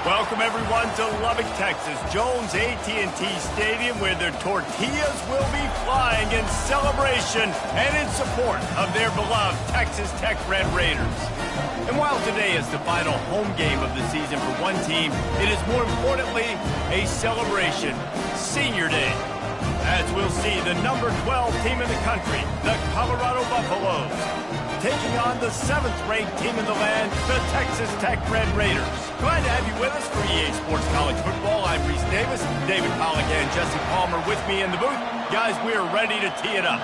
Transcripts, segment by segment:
Welcome, everyone, to Lubbock, Texas, Jones AT&T Stadium, where their tortillas will be flying in celebration and in support of their beloved Texas Tech Red Raiders. And while today is the final home game of the season for one team, it is more importantly a celebration, Senior Day, as we'll see the number 12 team in the country, the Colorado Buffaloes, taking on the 7th-ranked team in the land, the Texas Tech Red Raiders. Glad to have you with us for EA Sports College Football. I'm Reese Davis, David Pollack and Jesse Palmer with me in the booth. Guys, we are ready to tee it up.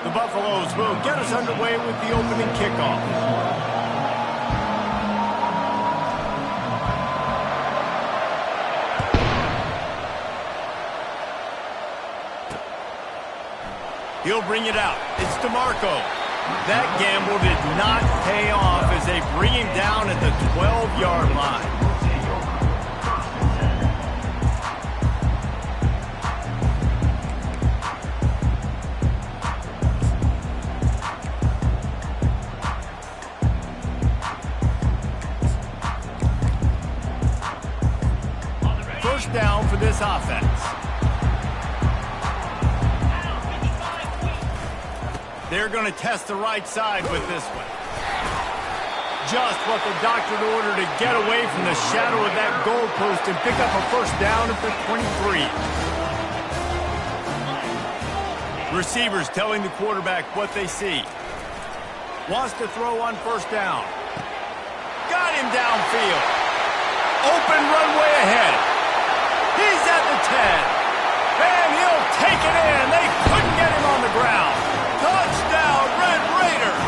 The Buffaloes will get us underway with the opening kickoff. He'll bring it out. It's DeMarco. That gamble did not pay off as they bring him down at the 12-yard line. First down for this offense. They're going to test the right side with this one. Just what the doctor ordered to get away from the shadow of that goalpost and pick up a first down at the 23. Receivers telling the quarterback what they see. Wants to throw on first down. Got him downfield. Open runway ahead. He's at the 10. And he'll take it in. They couldn't get him on the ground. Touchdown, Red Raiders!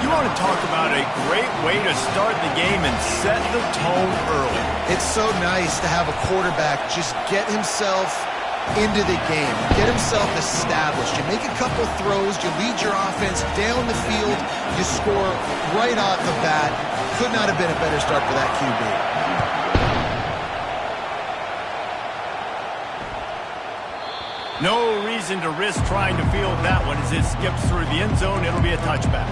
You want to talk about a great way to start the game and set the tone early. It's so nice to have a quarterback just get himself into the game, get himself established. You make a couple throws, you lead your offense down the field, you score right off the bat. Could not have been a better start for that QB. No reason to risk trying to field that one as it skips through the end zone. It'll be a touchback.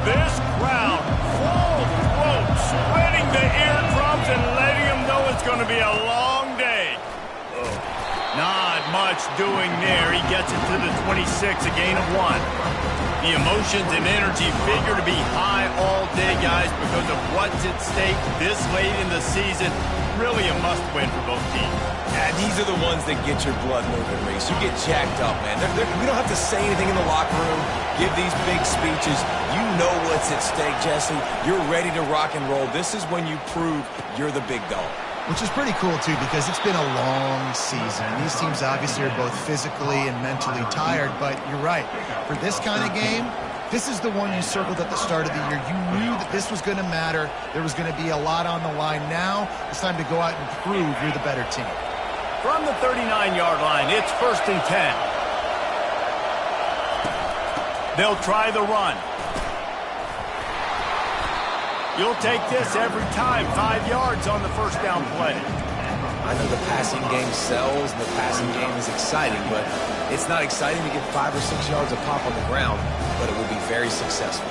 This crowd, full throat, spreading the eardrums and letting them know it's going to be a long day. Not much doing there. He gets it to the 26, a gain of 1. The emotions and energy figure to be high all day, guys, because of what's at stake this late in the season. Really a must-win for both teams. Yeah, these are the ones that get your blood moving, Reese. You get jacked up, man. We don't have to say anything in the locker room, give these big speeches. You know what's at stake, Jesse. You're ready to rock and roll. This is when you prove you're the big dog. Which is pretty cool, too, because it's been a long season. These teams obviously are both physically and mentally tired, but you're right. For this kind of game, this is the one you circled at the start of the year. You knew that this was going to matter. There was going to be a lot on the line. Now it's time to go out and prove you're the better team. From the 39-yard line, it's 1st and 10. They'll try the run. You'll take this every time. 5 yards on the first down play. I know the passing game sells and the passing game is exciting, but it's not exciting to get 5 or 6 yards a pop on the ground, but it will be very successful.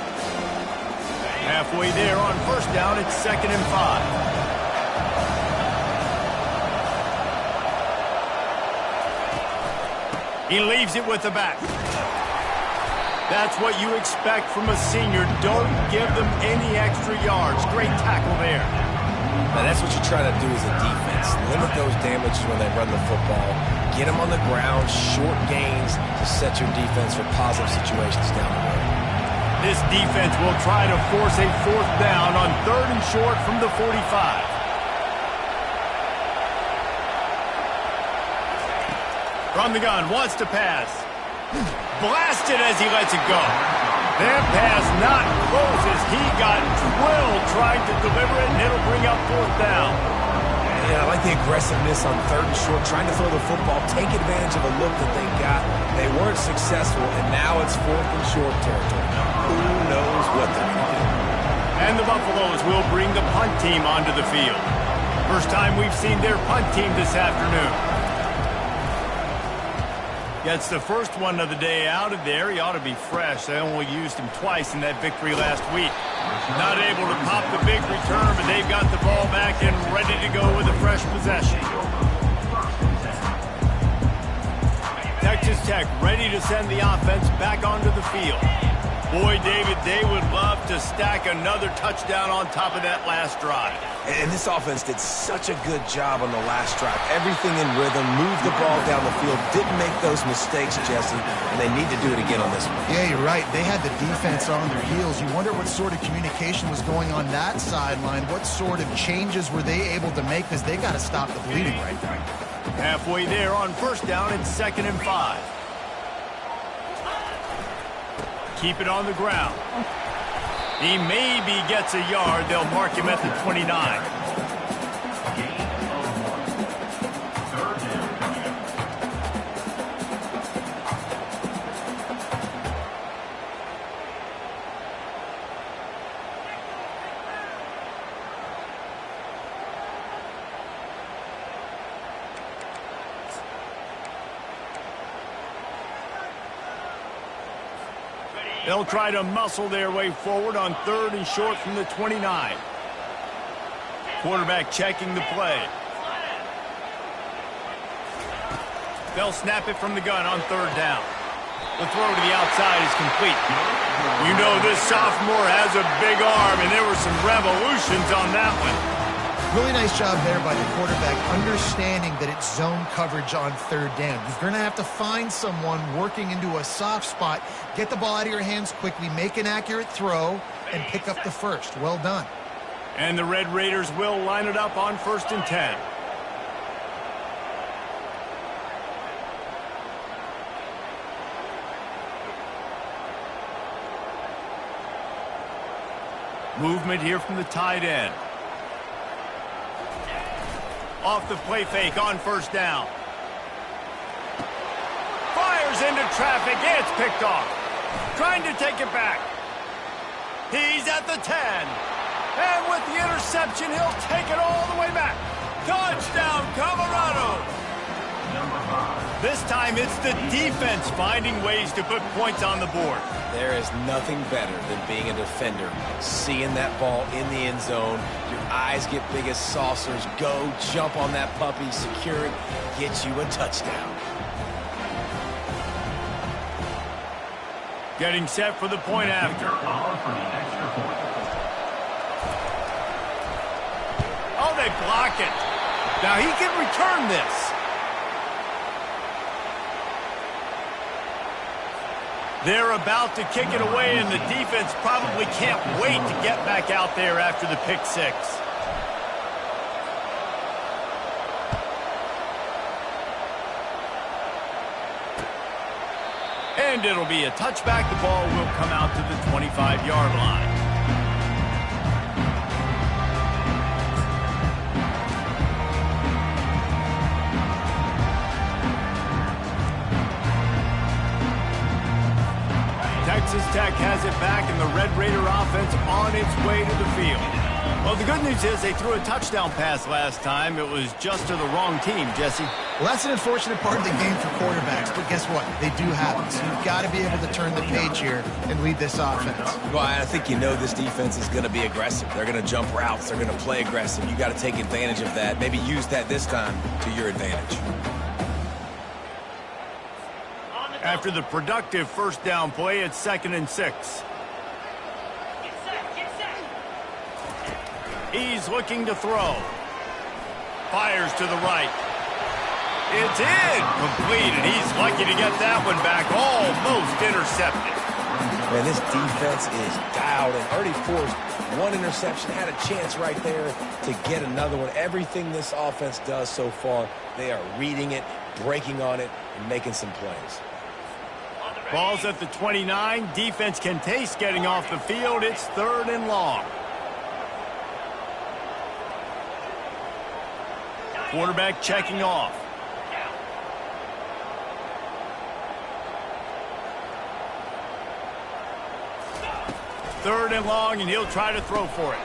Halfway there on first down, it's 2nd and 5. He leaves it with the back. That's what you expect from a senior. Don't give them any extra yards. Great tackle there. Now that's what you try to do as a defense. Limit those damages when they run the football. Get them on the ground, short gains to set your defense for positive situations down the road. This defense will try to force a 4th down on 3rd and short from the 45. From the gun, wants to pass. Blasted as he lets it go. That pass not close as he got drilled trying to deliver it, and it'll bring up 4th down. Yeah, I like the aggressiveness on 3rd and short, trying to throw the football, take advantage of a look that they got. They weren't successful, and now it's 4th and short territory. Who knows what they're going to do? And the Buffaloes will bring the punt team onto the field. First time we've seen their punt team this afternoon. Gets the first one of the day out of there. He ought to be fresh. They only used him twice in that victory last week. Not able to pop the big return, but they've got the ball back and ready to go with a fresh possession. Texas Tech ready to send the offense back onto the field. Boy, David, they would love to stack another touchdown on top of that last drive. And this offense did such a good job on the last drive. Everything in rhythm, moved the ball down the field, didn't make those mistakes, Jesse, and they need to do it again on this one. Yeah, you're right. They had the defense on their heels. You wonder what sort of communication was going on that sideline. What sort of changes were they able to make, because they got to stop the bleeding right there. Halfway there on first down, it's 2nd and 5. Keep it on the ground. He maybe gets a yard. They'll mark him at the 29. They'll try to muscle their way forward on 3rd and short from the 29. Quarterback checking the play. They'll snap it from the gun on 3rd down. The throw to the outside is complete. You know this sophomore has a big arm, and there were some revolutions on that one. Really nice job there by the quarterback, understanding that it's zone coverage on 3rd down. You're going to have to find someone working into a soft spot, get the ball out of your hands quickly, make an accurate throw, and pick up the first. Well done. And the Red Raiders will line it up on 1st and 10. Movement here from the tight end. Off the play fake on 1st down. Fires into traffic. It's picked off. Trying to take it back. He's at the 10. And with the interception, he'll take it all the way back. Touchdown, Colorado. This time it's the defense finding ways to put points on the board. There is nothing better than being a defender, seeing that ball in the end zone. Your eyes get big as saucers. Go, jump on that puppy, secure it, get you a touchdown. Getting set for the point after. Oh, they block it. Now he can return this. They're about to kick it away, and the defense probably can't wait to get back out there after the pick six. And it'll be a touchback. The ball will come out to the 25-yard line. Texas Tech has it back, and the Red Raider offense on its way to the field. Well, the good news is they threw a touchdown pass last time. It was just to the wrong team, Jesse. Well, that's an unfortunate part of the game for quarterbacks, but guess what? They do happen. So you've got to be able to turn the page here and lead this offense. Well, I think you know this defense is going to be aggressive. They're going to jump routes. They're going to play aggressive. You got to take advantage of that. Maybe use that this time to your advantage. After the productive first down play, it's 2nd and 6. He's looking to throw. Fires to the right. It's in. Complete, and he's lucky to get that one back. Almost intercepted. Man, this defense is dialed and already forced one interception. Had a chance right there to get another one. Everything this offense does so far, they are reading it, breaking on it, and making some plays. Ball's at the 29. Defense can taste getting off the field. It's 3rd and long. Quarterback checking off. Third and long, and he'll try to throw for it.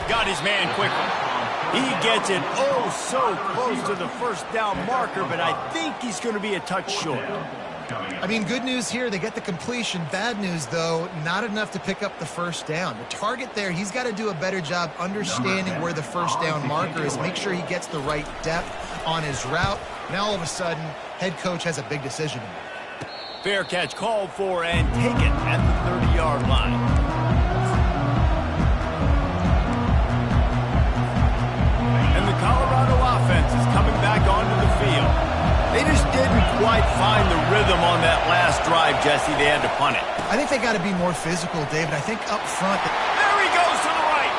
Got his man quickly. He gets it oh so close to the first down marker, but I think he's going to be a touch short. I mean, good news here, they get the completion. Bad news, though, not enough to pick up the first down. The target there, he's got to do a better job understanding where the first down marker is, make sure he gets the right depth on his route. Now, all of a sudden, head coach has a big decision to make. Fair catch called for and taken at the 30-yard line. And the Colorado offense is coming back onto the field. They just didn't quite find the rhythm on that last drive, Jesse. They had to punt it. I think they got to be more physical, David. I think up front. There he goes to the right.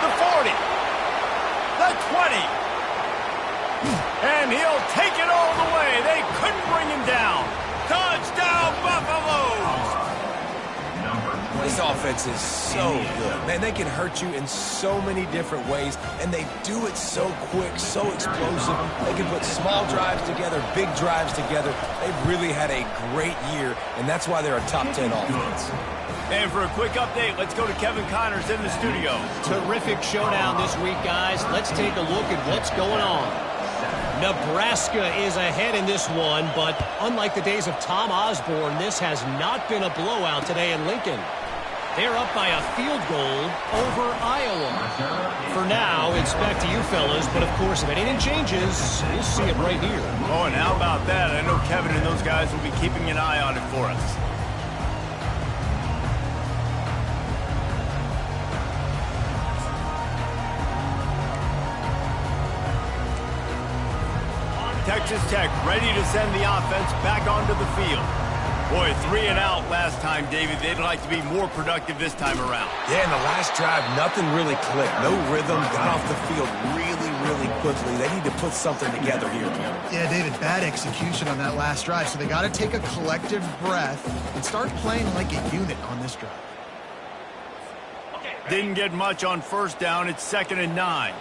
The 40. The 20. And he'll take it all the way. They couldn't bring him down. Touchdown, Buffaloes! This offense is so good. Man, they can hurt you in so many different ways, and they do it so quick, so explosive. They can put small drives together, big drives together. They've really had a great year, and that's why they're a top 10 offense. And for a quick update, let's go to Kevin Connors in the studio. Terrific showdown this week, guys. Let's take a look at what's going on. Nebraska is ahead in this one, but unlike the days of Tom Osborne, this has not been a blowout today in Lincoln. They're up by a field goal over Iowa. For now, it's back to you fellas, but of course, if anything changes, you'll see it right here. Oh, and how about that? I know Kevin and those guys will be keeping an eye on it for us. Texas Tech ready to send the offense back onto the field. Boy, 3 and out last time, David. They'd like to be more productive this time around. Yeah, in the last drive, nothing really clicked. No rhythm, got off the field really quickly. They need to put something together here. Yeah, David, bad execution on that last drive, so they got to take a collective breath and start playing like a unit on this drive. Didn't get much on first down. It's 2nd and 9.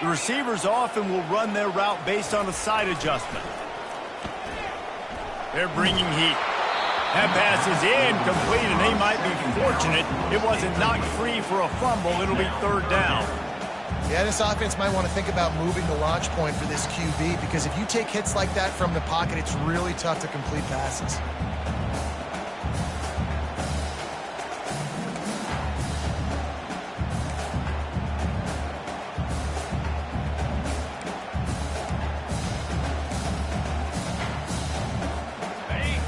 The receivers often will run their route based on a side adjustment. They're bringing heat. That pass is incomplete, and they might be fortunate it wasn't knocked free for a fumble. It'll be 3rd down. Yeah, this offense might want to think about moving the launch point for this QB, because if you take hits like that from the pocket, it's really tough to complete passes.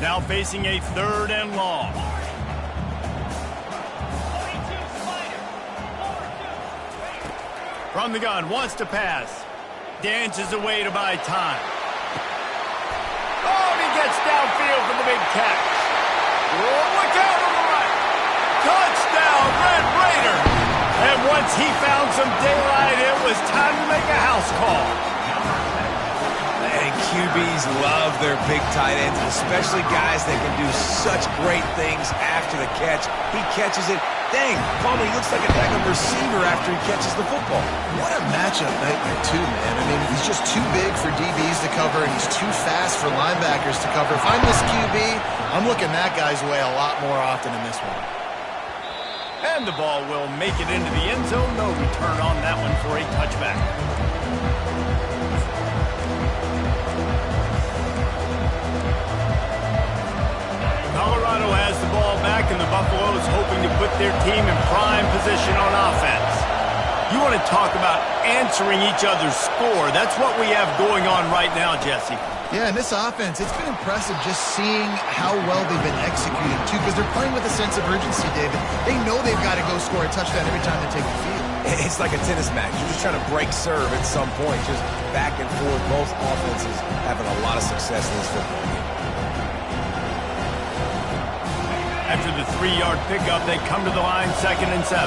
Now facing a 3rd and long. From the gun, wants to pass. Dances away to buy time. Oh, and he gets downfield for the big catch. Oh, look out on the right. Touchdown, Red Raider. And once he found some daylight, it was time to make a house call. And QBs love their big tight ends, especially guys that can do such great things after the catch. He catches it. Dang, Palmer, he looks like a daggone receiver after he catches the football. What a matchup nightmare, too, man. I mean, he's just too big for DBs to cover, and he's too fast for linebackers to cover. If I'm this QB, I'm looking that guy's way a lot more often in this one. And the ball will make it into the end zone. No return on that one for a touchback. Colorado has the ball back, and the Buffaloes hoping to put their team in prime position on offense. You want to talk about answering each other's score. That's what we have going on right now, Jesse. Yeah, and this offense, it's been impressive just seeing how well they've been executing, too, because they're playing with a sense of urgency, David. They know they've got to go score a touchdown every time they take the field. It's like a tennis match. You're just trying to break serve at some point, just back and forth. Both offenses having a lot of success in this football game. After the 3-yard pickup, they come to the line, 2nd and 7.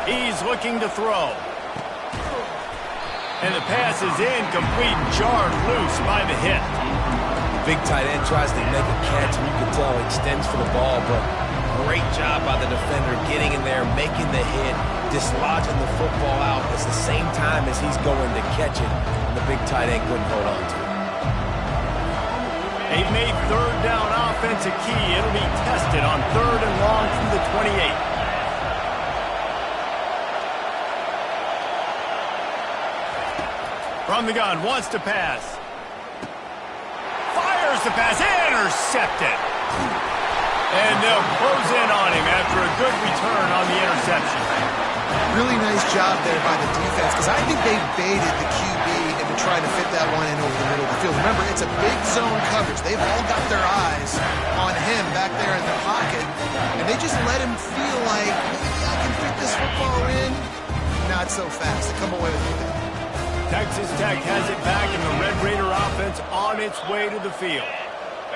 He's looking to throw. And the pass is incomplete, jarred loose by the hit. Big tight end tries to make a catch, and you can tell he extends for the ball, but Great job by the defender getting in there, making the hit, dislodging the football out at the same time as he's going to catch it, and the big tight end couldn't hold on to it. They've made third down offense a key. It'll be tested on 3rd and long from the 28. From the gun, wants to pass. Fires the pass, intercepted. And they'll close in on him after a good return on the interception. Really nice job there by the defense, because I think they baited the QB into trying to fit that one in over the middle of the field. Remember, it's a big zone coverage. They've all got their eyes on him back there in the pocket, and they just let him feel like, maybe I can fit this football in. Not so fast. Come away with it. Texas Tech has it back, and the Red Raider offense on its way to the field.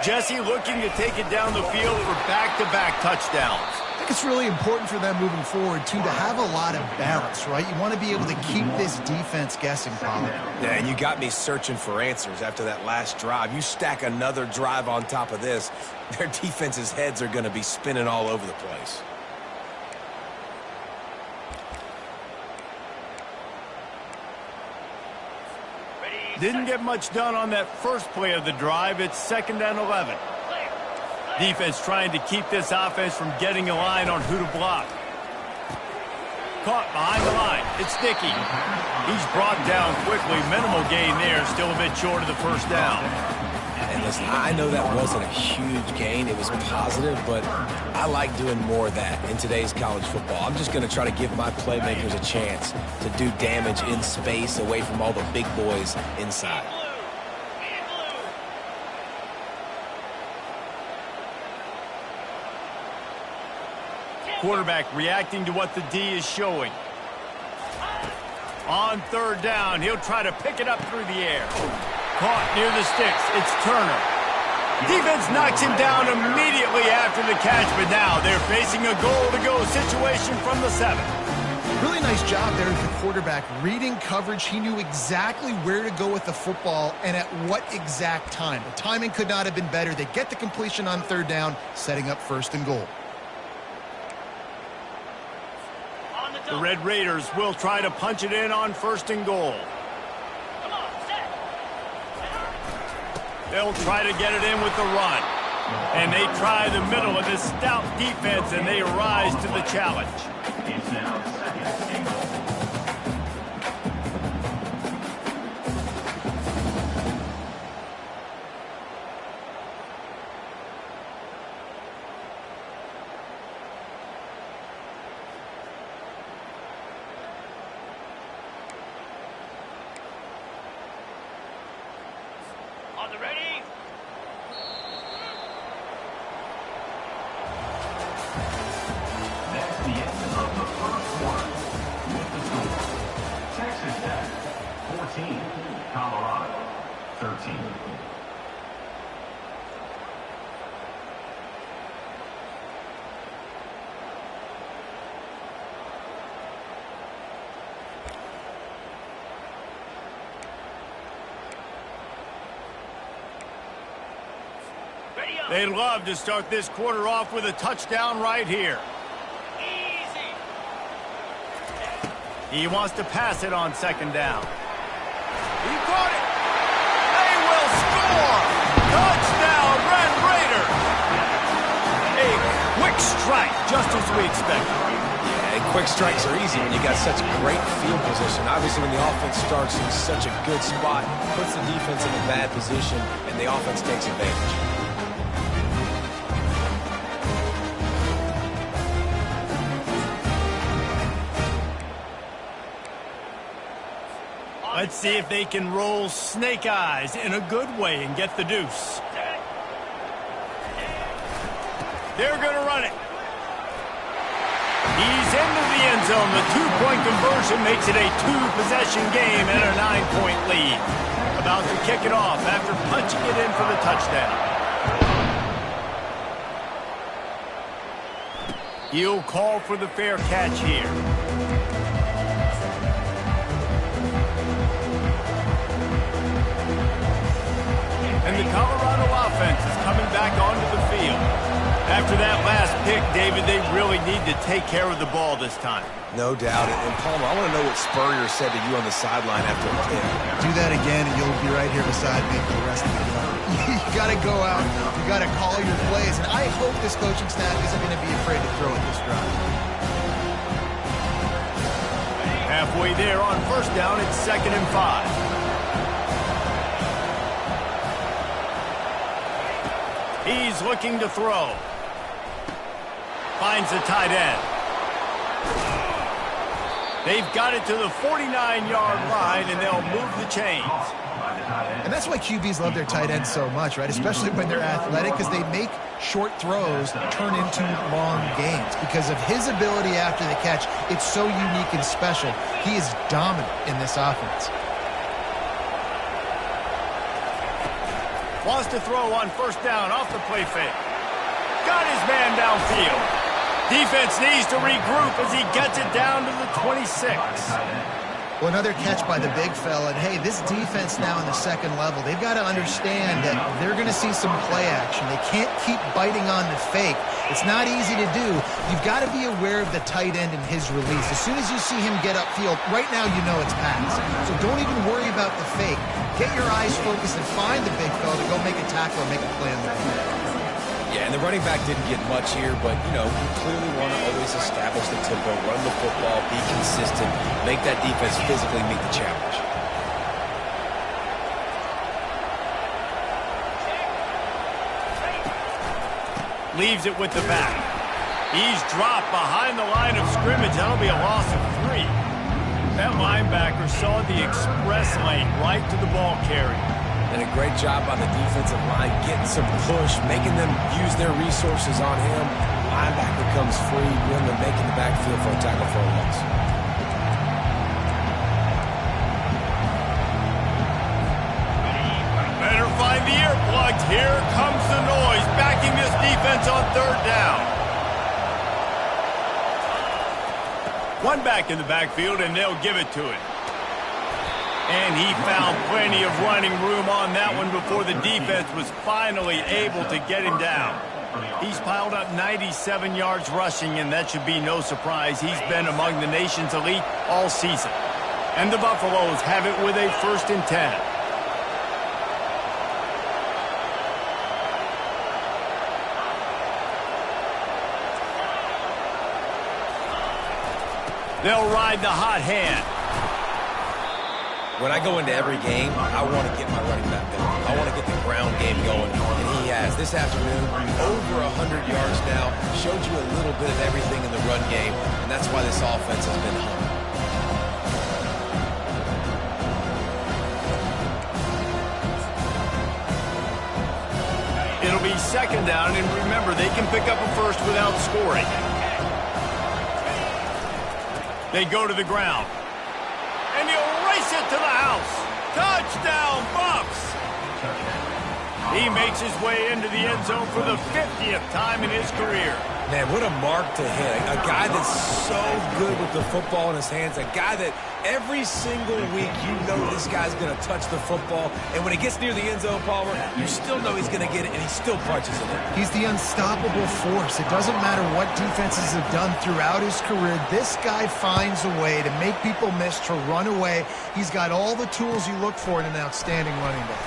Jesse looking to take it down the field for back-to-back touchdowns. I think it's really important for them moving forward, too, to have a lot of balance, right? You want to be able to keep this defense guessing, Pollard. Yeah, and you got me searching for answers after that last drive. You stack another drive on top of this, their defense's heads are going to be spinning all over the place. Didn't get much done on that first play of the drive. It's 2nd and 11. Defense trying to keep this offense from getting a line on who to block. Caught behind the line. It's Dickey. He's brought down quickly. Minimal gain there. Still a bit short of the first down. And listen, I know that wasn't a huge gain. It was positive, but I like doing more of that in today's college football. I'm just going to try to give my playmakers a chance to do damage in space away from all the big boys inside. Quarterback reacting to what the D is showing. On 3rd down, he'll try to pick it up through the air. Caught near the sticks. It's Turner. Defense knocks him down immediately after the catch, but now they're facing a goal-to-go situation from the 7. Really nice job there as the quarterback. Reading coverage, he knew exactly where to go with the football and at what exact time. The timing could not have been better. They get the completion on 3rd down, setting up 1st and goal. The Red Raiders will try to punch it in on 1st and goal. They'll try to get it in with the run. And they try the middle of this stout defense, and they rise to the challenge. It's now 2nd and goal. On the ready. That's the end of the first quarter. With the score, Texas Tech 14, Colorado 13. They'd love to start this quarter off with a touchdown right here. Easy. He wants to pass it on 2nd down. He caught it. They will score. Touchdown, Red Raiders. A quick strike, just as we expected. Yeah, and quick strikes are easy when you got such great field position. Obviously, when the offense starts in such a good spot, puts the defense in a bad position, and the offense takes advantage. Let's see if they can roll snake eyes in a good way and get the deuce. They're going to run it. He's into the end zone. The 2-point conversion makes it a 2-possession game and a 9-point lead. About to kick it off after punching it in for the touchdown. He'll call for the fair catch here. And the Colorado offense is coming back onto the field. After that last pick, David, they really need to take care of the ball this time. No doubt. And Palmer, I want to know what Spurrier said to you on the sideline after a pick. Do that again, and you'll be right here beside me for the rest of the game. You got to go out. You got to call your plays. And I hope this coaching staff isn't going to be afraid to throw at this drive. Halfway there on first down, it's 2nd and 5. He's looking to throw. Finds the tight end. They've got it to the 49-yard line, and they'll move the chains. And that's why QBs love their tight ends so much, right? Especially when they're athletic, because they make short throws turn into long games. Because of his ability after the catch, it's so unique and special. He is dominant in this offense. Wants to throw on first down off the play fake. Got his man downfield. Defense needs to regroup as he gets it down to the 26. Well, another catch by the big fella. And, hey, this defense now in the second level, they've got to understand that they're going to see some play action. They can't keep biting on the fake. It's not easy to do. You've got to be aware of the tight end and his release. As soon as you see him get upfield, right now you know it's pass. So don't even worry about the fake. Get your eyes focused and find the big fella to go make a tackle or make a play on the field. Yeah, and the running back didn't get much here, but, you know, you clearly want to always establish the tempo, run the football, be consistent, make that defense physically meet the challenge. Leaves it with the back. He's dropped behind the line of scrimmage. That'll be a loss of 3. That linebacker saw the express lane right to the ball carrier. And a great job by the defensive line, getting some push, making them use their resources on him. Linebacker comes free, Windler making the backfield for a tackle for a loss. Better find the earplugs. Here comes the noise, backing this defense on third down. One back in the backfield, and they'll give it to him. And he found plenty of running room on that one before the defense was finally able to get him down. He's piled up 97 yards rushing, and that should be no surprise. He's been among the nation's elite all season. And the Buffaloes have it with a 1st and 10. They'll ride the hot hand. When I go into every game, I want to get my running back going. I want to get the ground game going, and he has. This afternoon, over 100 yards now, showed you a little bit of everything in the run game, and that's why this offense has been hung. It'll be 2nd down, and remember, they can pick up a first without scoring. They go to the ground. And he'll race it to the house. Touchdown, Buffs! He makes his way into the end zone for the 50th time in his career. Man, what a mark to hit. A guy that's so good with the football in his hands. A guy that every single week you know this guy's going to touch the football. And when he gets near the end zone, Palmer, you still know he's going to get it, and he still punches it in. He's the unstoppable force. It doesn't matter what defenses have done throughout his career. This guy finds a way to make people miss, to run away. He's got all the tools you look for in an outstanding running back.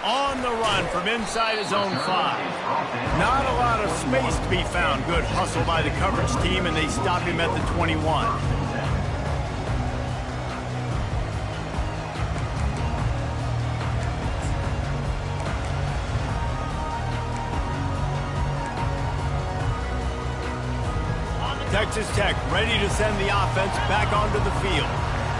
On the run from inside his own 5. Not a lot of space to be found. Good hustle by the coverage team, and they stop him at the 21. Texas Tech ready to send the offense back onto the field.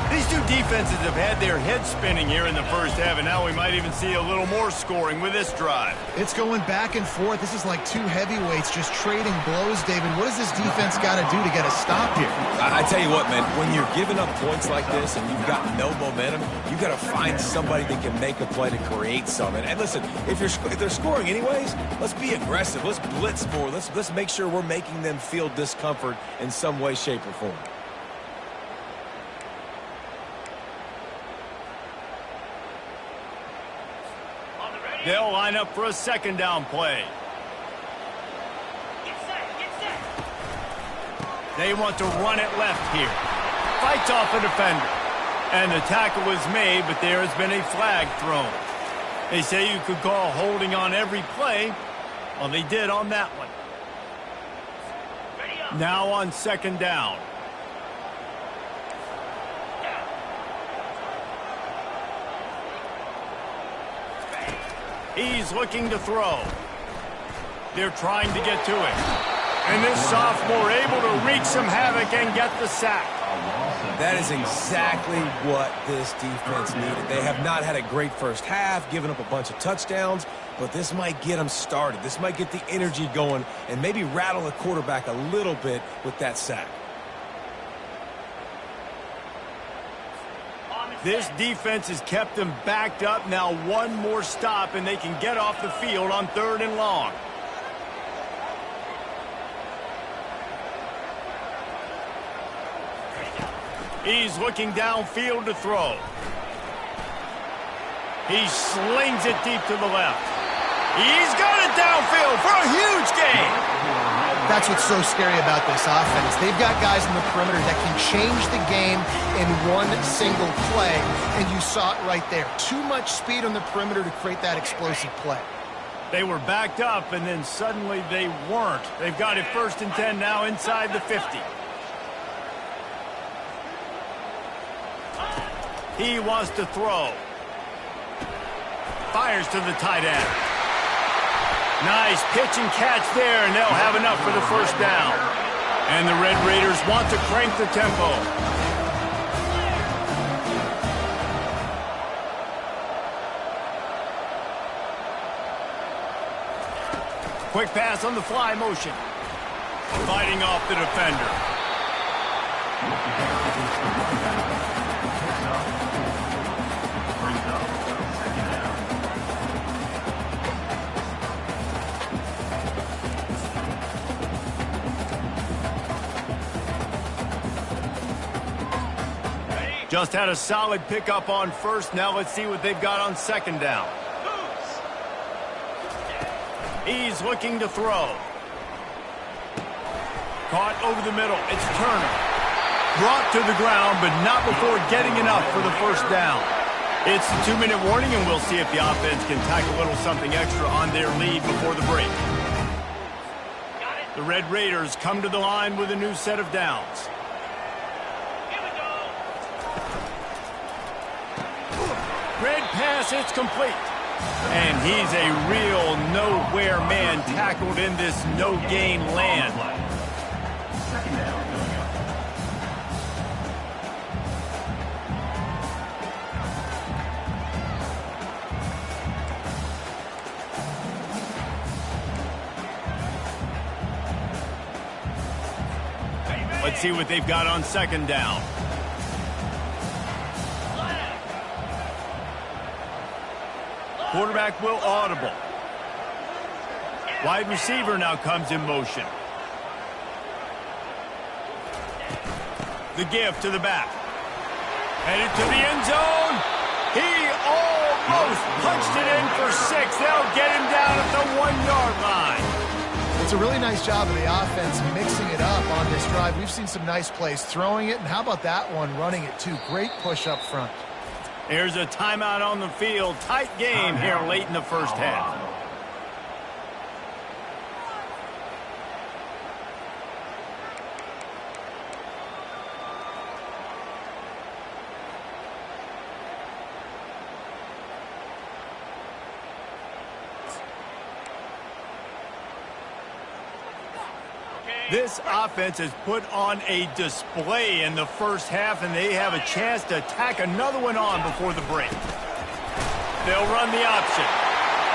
These two defenses have had their heads spinning here in the first half, and now we might even see a little more scoring with this drive. It's going back and forth. This is like two heavyweights just trading blows, David. What does this defense got to do to get a stop here? I tell you what, man, when you're giving up points like this and you've got no momentum, you got to find somebody that can make a play to create something. And listen, if they're scoring anyways, let's be aggressive. Let's blitz more. Let's make sure we're making them feel discomfort in some way, shape, or form. They'll line up for a 2nd down play. They want to run it left here. Fights off a defender. And the tackle was made, but there has been a flag thrown. They say you could call holding on every play. Well, they did on that one. Now on second down. He's looking to throw. They're trying to get to it. And this sophomore able to wreak some havoc and get the sack. That is exactly what this defense needed. They have not had a great first half, given up a bunch of touchdowns, but this might get them started. This might get the energy going and maybe rattle the quarterback a little bit with that sack. This defense has kept them backed up. Now one more stop and they can get off the field on 3rd and long. He's looking downfield to throw. He slings it deep to the left. He's got it downfield for a huge gain. That's what's so scary about this offense. They've got guys in the perimeter that can change the game in one single play, and you saw it right there. Too much speed on the perimeter to create that explosive play. They were backed up, and then suddenly they weren't. They've got it 1st and 10 now inside the 50. He wants to throw. Fires to the tight end. Nice pitch and catch there, and they'll have enough for the 1st down. And the Red Raiders want to crank the tempo. Quick pass on the fly motion. Fighting off the defender. Just had a solid pickup on 1st. Now let's see what they've got on 2nd down. He's looking to throw. Caught over the middle. It's Turner. Brought to the ground, but not before getting enough for the 1st down. It's a 2-minute warning, and we'll see if the offense can tack a little something extra on their lead before the break. The Red Raiders come to the line with a new set of downs. Red pass, it's complete. And he's a real nowhere man tackled in this no-gain land. 2nd down. Let's see what they've got on 2nd down. Quarterback will audible. Wide receiver now comes in motion. The give to the back. Headed to the end zone. He almost punched it in for 6. They'll get him down at the 1-yard line. It's a really nice job of the offense mixing it up on this drive. We've seen some nice plays throwing it, and how about that one running it too? Great push up front. There's a timeout on the field. Tight game here late in the 1st half. This offense has put on a display in the 1st half, and they have a chance to tack another one on before the break. They'll run the option.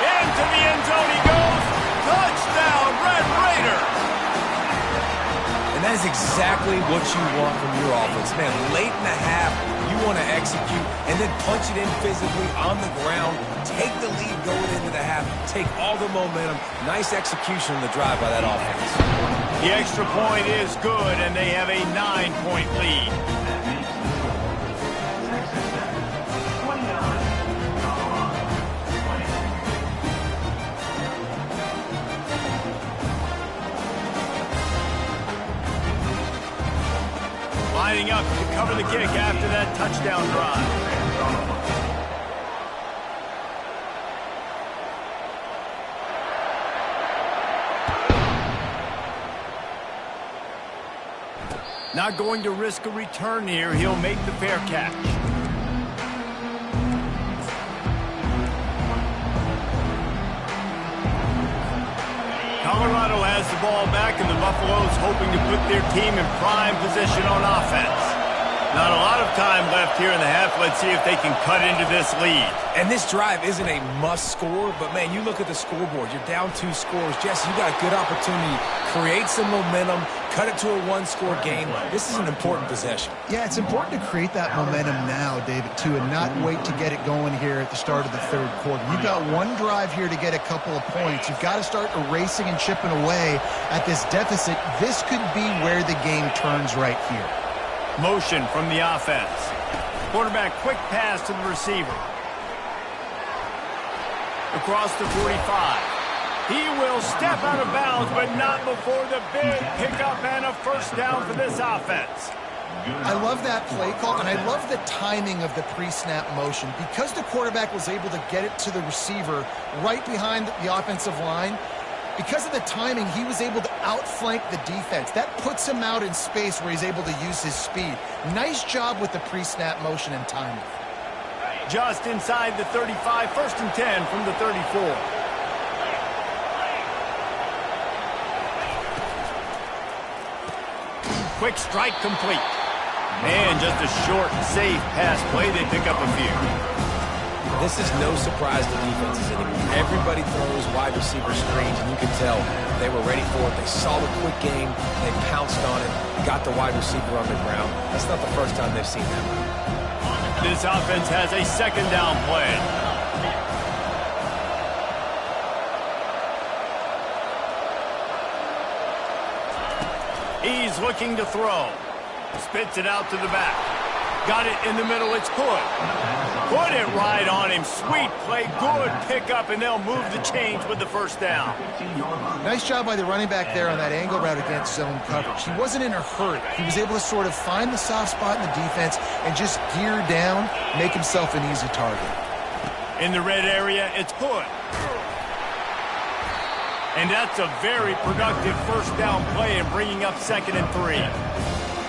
Into the end zone he goes. Touchdown, Red Raiders! And that is exactly what you want from your offense. Man, late in the half, you want to execute and then punch it in physically on the ground. Take the lead going into the half. Take all the momentum. Nice execution on the drive by that offense. The extra point is good, and they have a 9-point lead. lining up to cover the kick after that touchdown drive. Not going to risk a return here. He'll make the fair catch. Colorado has the ball back, and the Buffaloes hoping to put their team in prime position on offense. Not a lot of time left here in the half. Let's see if they can cut into this lead. And this drive isn't a must score, but man, you look at the scoreboard. You're down 2 scores. Jesse, you got a good opportunity. Create some momentum. Cut it to a 1-score game. This is an important possession. Yeah, it's important to create that momentum now, David, too, and not wait to get it going here at the start of the third quarter. You've got one drive here to get a couple of points. You've got to start erasing and chipping away at this deficit. This could be where the game turns right here. Motion from the offense. Quarterback quick pass to the receiver. Across the 45. He will step out of bounds, but not before the big pickup and a first down for this offense. I love that play call, and I love the timing of the pre-snap motion. Because the quarterback was able to get it to the receiver right behind the offensive line, because of the timing, he was able to outflank the defense. That puts him out in space where he's able to use his speed. Nice job with the pre-snap motion and timing. Just inside the 35, 1st and 10 from the 34. Quick strike complete. And just a short, safe pass play. They pick up a few. This is no surprise to defenses anymore. Everybody throws wide receiver screens, and you can tell they were ready for it. They saw the quick game. They pounced on it, got the wide receiver on the ground. That's not the first time they've seen that. This offense has a 2nd down play. He's looking to throw. Spits it out to the back. Got it in the middle. It's good. Put it right on him. Sweet play. Good pickup, and they'll move the chains with the first down. Nice job by the running back there on that angle route against zone coverage. He wasn't in a hurry. He was able to sort of find the soft spot in the defense and just gear down, make himself an easy target. In the red area, it's good. And that's a very productive first down play and bringing up 2nd and 3.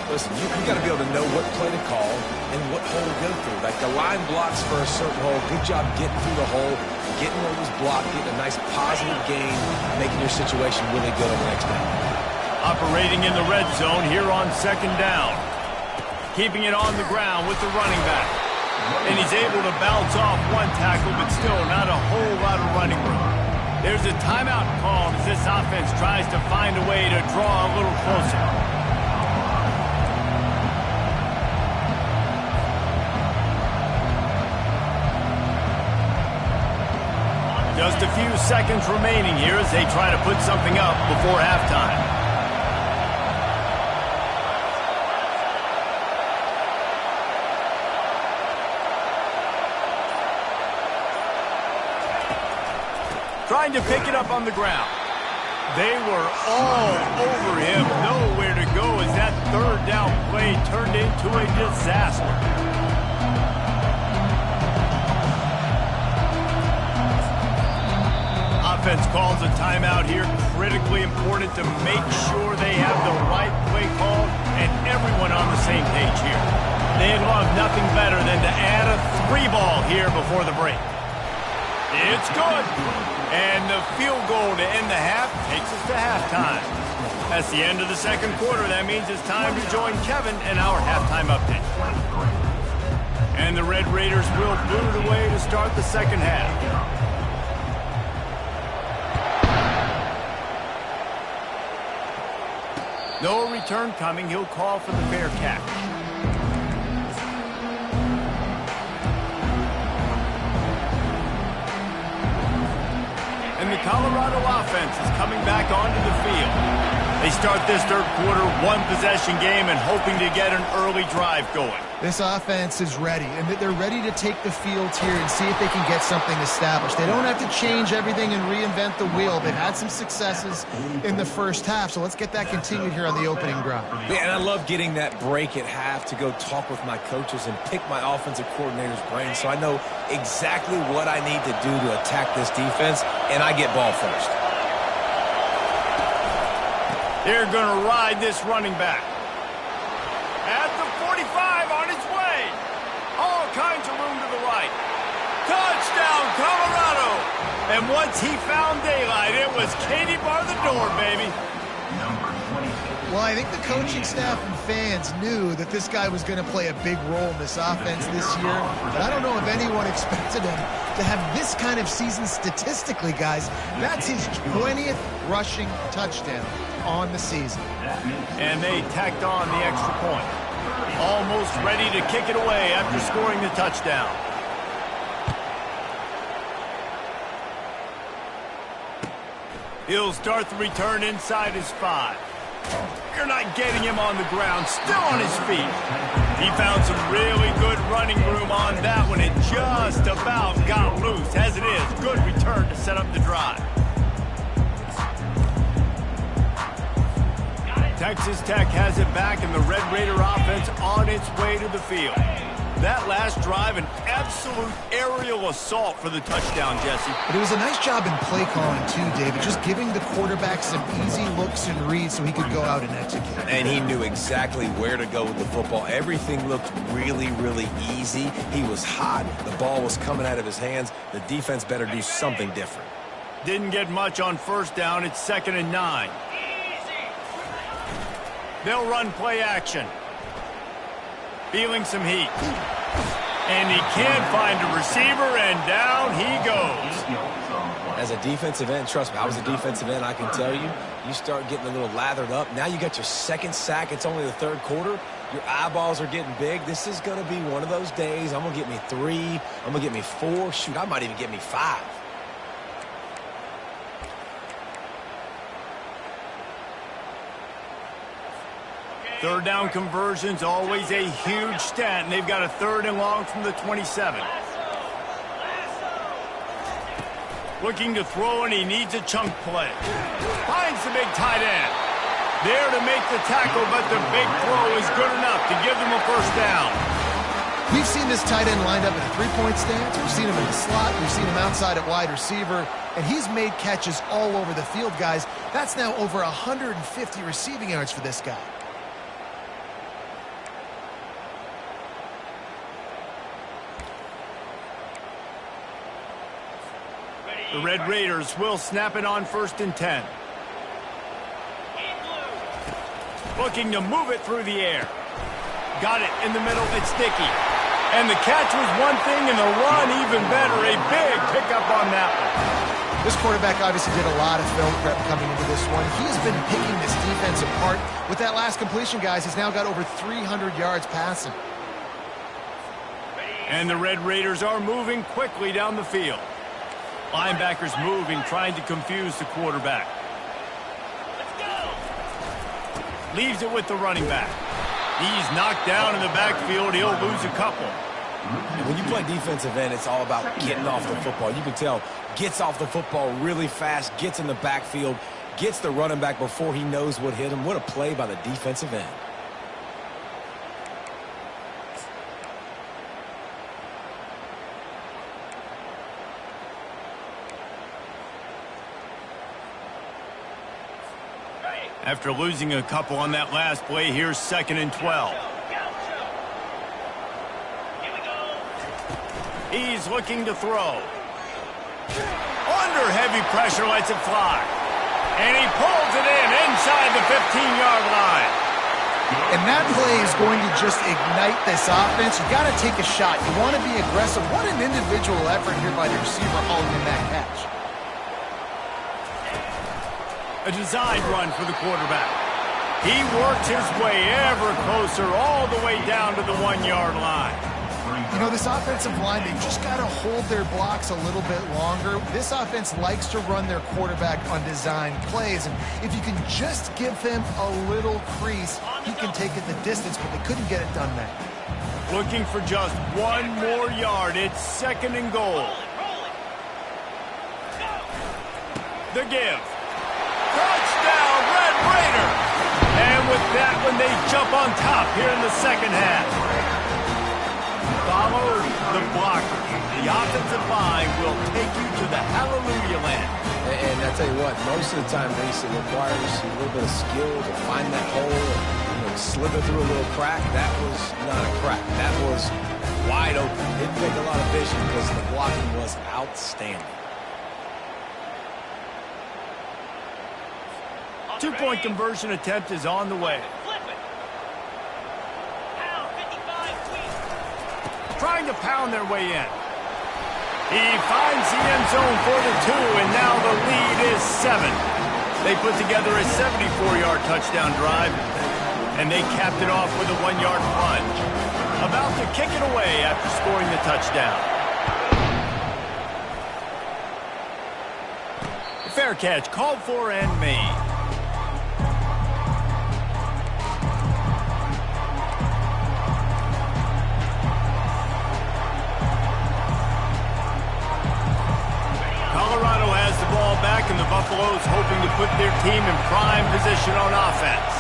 Listen, you got to be able to know what play to call and what hole to go through. Like the line blocks for a certain hole. Good job getting through the hole, getting where it was blocked, getting a nice positive gain, making your situation really good on the next down. Operating in the red zone here on 2nd down. Keeping it on the ground with the running back. And he's able to bounce off one tackle, but still not a whole lot of running room. There's a timeout called as this offense tries to find a way to draw a little closer. Just a few seconds remaining here as they try to put something up before halftime. Trying to pick it up on the ground. They were all over him. Nowhere to go as that 3rd down play turned into a disaster. Offense calls a timeout here. Critically important to make sure they have the right play call and everyone on the same page here. They'd love nothing better than to add a 3-ball here before the break. It's good. And the field goal to end the half takes us to halftime. That's the end of the 2nd quarter. That means it's time to join Kevin in our halftime update. And the Red Raiders will boot it away to start the 2nd half. No return coming. He'll call for the fair catch. And the Colorado offense is coming back onto the field. They start this third quarter one-possession game and hoping to get an early drive going. This offense is ready, and they're ready to take the field here and see if they can get something established. They don't have to change everything and reinvent the wheel. They've had some successes in the first half, so let's get that continued here on the opening drive. Yeah, and I love getting that break at half to go talk with my coaches and pick my offensive coordinator's brain so I know exactly what I need to do to attack this defense, and I get ball first. They're going to ride this running back. At the 45 on his way. All kinds of room to the right. Touchdown, Colorado. And once he found daylight, it was Katie bar the door, baby. Well, I think the coaching staff and fans knew that this guy was going to play a big role in this offense this year, but I don't know if anyone expected him to have this kind of season statistically, guys. That's his 20th rushing touchdown on the season. And they tacked on the extra point. Almost ready to kick it away after scoring the touchdown. He'll start the return inside his 5. You're not getting him on the ground, still on his feet. He found some really good running room on that one. It just about got loose. As it is, good return to set up the drive. Texas Tech has it back, and the Red Raider offense on its way to the field. That last drive, an absolute aerial assault for the touchdown, Jesse. But it was a nice job in play calling, too, David, just giving the quarterback some easy looks and reads so he could go out and execute. And he knew exactly where to go with the football. Everything looked really, really easy. He was hot. The ball was coming out of his hands. The defense better do something different. Didn't get much on first down. It's 2nd and 9. They'll run play action. Feeling some heat. And he can't find a receiver, and down he goes. As a defensive end, trust me, I was a defensive end, I can tell you, you start getting a little lathered up. Now you got your second sack. It's only the third quarter. Your eyeballs are getting big. This is going to be one of those days. I'm going to get me 3. I'm going to get me 4. Shoot, I might even get me 5. Third down conversion's always a huge stat, and they've got a 3rd and long from the 27. Looking to throw, and he needs a chunk play. Finds the big tight end. There to make the tackle, but the big throw is good enough to give them a first down. We've seen this tight end lined up in a three-point stance. We've seen him in the slot. We've seen him outside at wide receiver. And he's made catches all over the field, guys. That's now over 150 receiving yards for this guy. The Red Raiders will snap it on 1st and 10. Looking to move it through the air. Got it in the middle. It's Dickey. And the catch was one thing, and the run even better. A big pickup on that one. This quarterback obviously did a lot of film prep coming into this one. He's been picking this defense apart. With that last completion, guys, he's now got over 300 yards passing. And the Red Raiders are moving quickly down the field. Linebackers moving, trying to confuse the quarterback. Leaves it with the running back. He's knocked down in the backfield. He'll lose a couple. And when you play defensive end, it's all about getting off the football. You can tell, gets off the football really fast, gets in the backfield, gets the running back before he knows what hit him. What a play by the defensive end. After losing a couple on that last play, here's 2nd and 12. He's looking to throw. Under heavy pressure, lets it fly. And he pulls it in inside the 15-yard line. And that play is going to just ignite this offense. You got to take a shot. You want to be aggressive. What an individual effort here by the receiver hauling in that catch. A designed run for the quarterback. He works his way ever closer all the way down to the 1-yard line. You know, this offensive line, they've just got to hold their blocks a little bit longer. This offense likes to run their quarterback on design plays, and if you can just give him a little crease, he can take it the distance, but they couldn't get it done there. Looking for just one more yard. It's 2nd and goal. The give. Touchdown, Red Raiders! And with that one, they jump on top here in the second half. Follow the blocker. The offensive line will take you to the hallelujah land. And I tell you what, most of the time, Reese, it requires a little bit of skill to find that hole and slither through a little crack. That was not a crack. That was wide open. Didn't take a lot of vision because the blocking was outstanding. 2-point conversion attempt is on the way. Trying to pound their way in. He finds the end zone for the 2, and now the lead is 7. They put together a 74-yard touchdown drive, and they capped it off with a 1-yard plunge. About to kick it away after scoring the touchdown. Fair catch called for and made. Colorado has the ball back, and the Buffaloes hoping to put their team in prime position on offense.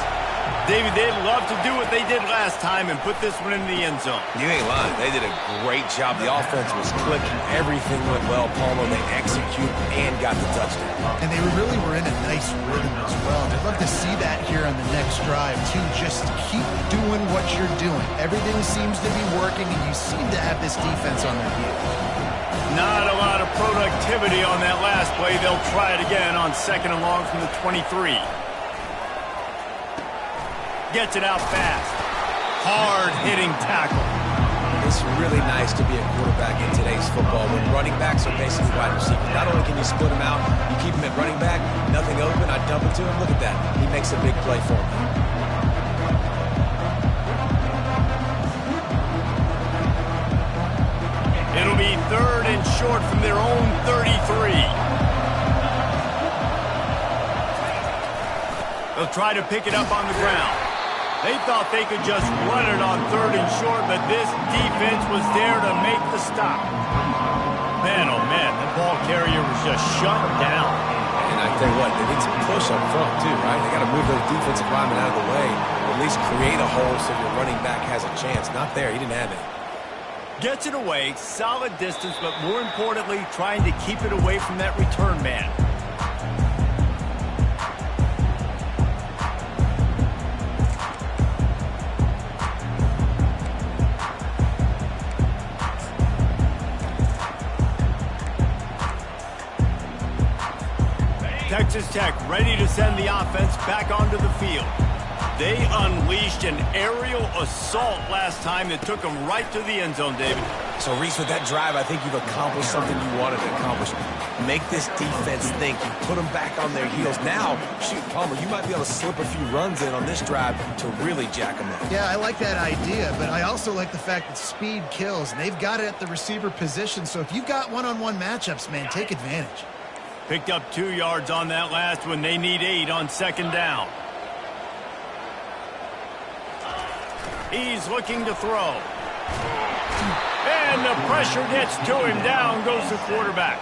David, they'd love to do what they did last time and put this one in the end zone. You ain't lying. They did a great job. The offense was clicking. Everything went well, Palmer. They executed and got the touchdown. And they really were in a nice rhythm as well. I'd love to see that here on the next drive, too. Just keep doing what you're doing. Everything seems to be working, and you seem to have this defense on their heels. Not a lot of productivity on that last play. They'll try it again on 2nd and long from the 23. Gets it out fast. Hard-hitting tackle. It's really nice to be a quarterback in today's football when running backs are basically wide receivers. Not only can you split them out, you keep them at running back, nothing open, I dump it to him. Look at that. He makes a big play for me. It'll be 3rd and short from their own 33. They'll try to pick it up on the ground. They thought they could just run it on 3rd and short, but this defense was there to make the stop. Man, oh man, the ball carrier was just shut down. And I tell you what, they need some push up front too, right? They got to move those defensive linemen out of the way, at least create a hole so your running back has a chance. Not there, he didn't have it. Gets it away, solid distance, but more importantly, trying to keep it away from that return man. Texas Tech ready to send the offense back onto the field. They unleashed an aerial assault last time that took them right to the end zone, David. So, Reese, with that drive, I think you've accomplished something you wanted to accomplish. Make this defense think. You put them back on their heels. Now, shoot, Palmer, you might be able to slip a few runs in on this drive to really jack them up. Yeah, I like that idea, but I also like the fact that speed kills, and they've got it at the receiver position. So if you've got one-on-one matchups, man, take advantage. Picked up 2 yards on that last one. They need 8 on 2nd down. He's looking to throw. And the pressure gets to him. Down goes the quarterback.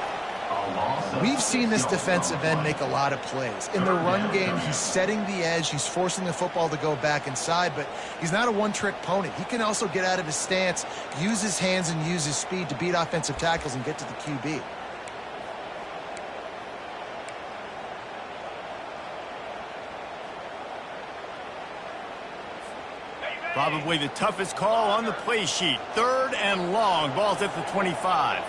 We've seen this defensive end make a lot of plays. In the run game, he's setting the edge. He's forcing the football to go back inside, but he's not a one-trick pony. He can also get out of his stance, use his hands, and use his speed to beat offensive tackles and get to the QB. Probably the toughest call on the play sheet. 3rd and long. Ball's at the 25.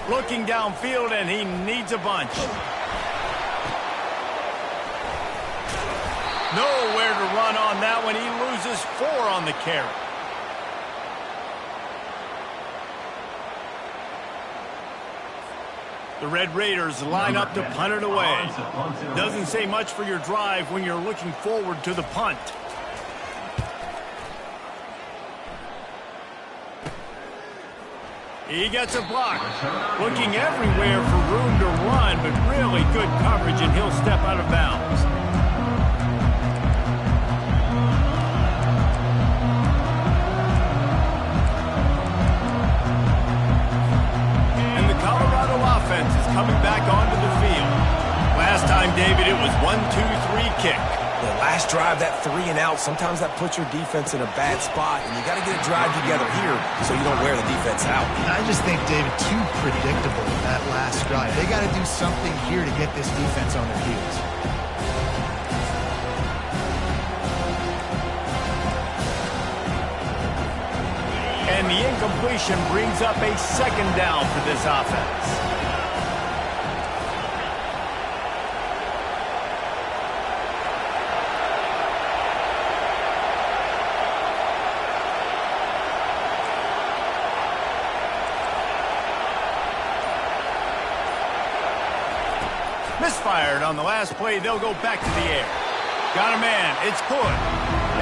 Looking downfield, and he needs a bunch. Nowhere to run on that one. He loses 4 on the carry. The Red Raiders line up to punt it away. Doesn't say much for your drive when you're looking forward to the punt. He gets a block. Looking everywhere for room to run, but really good coverage, and he'll step out of bounds. And the Colorado offense is coming back onto the field. Last time, David, it was 1-2-3 kick. The last drive, that 3 and out, sometimes that puts your defense in a bad spot, and you got to get a drive together here so you don't wear the defense out. I just think, David, too predictable that last drive. They got to do something here to get this defense on their heels. And the incompletion brings up a second down for this offense. Misfired on the last play. They'll go back to the air. Got a man. It's good.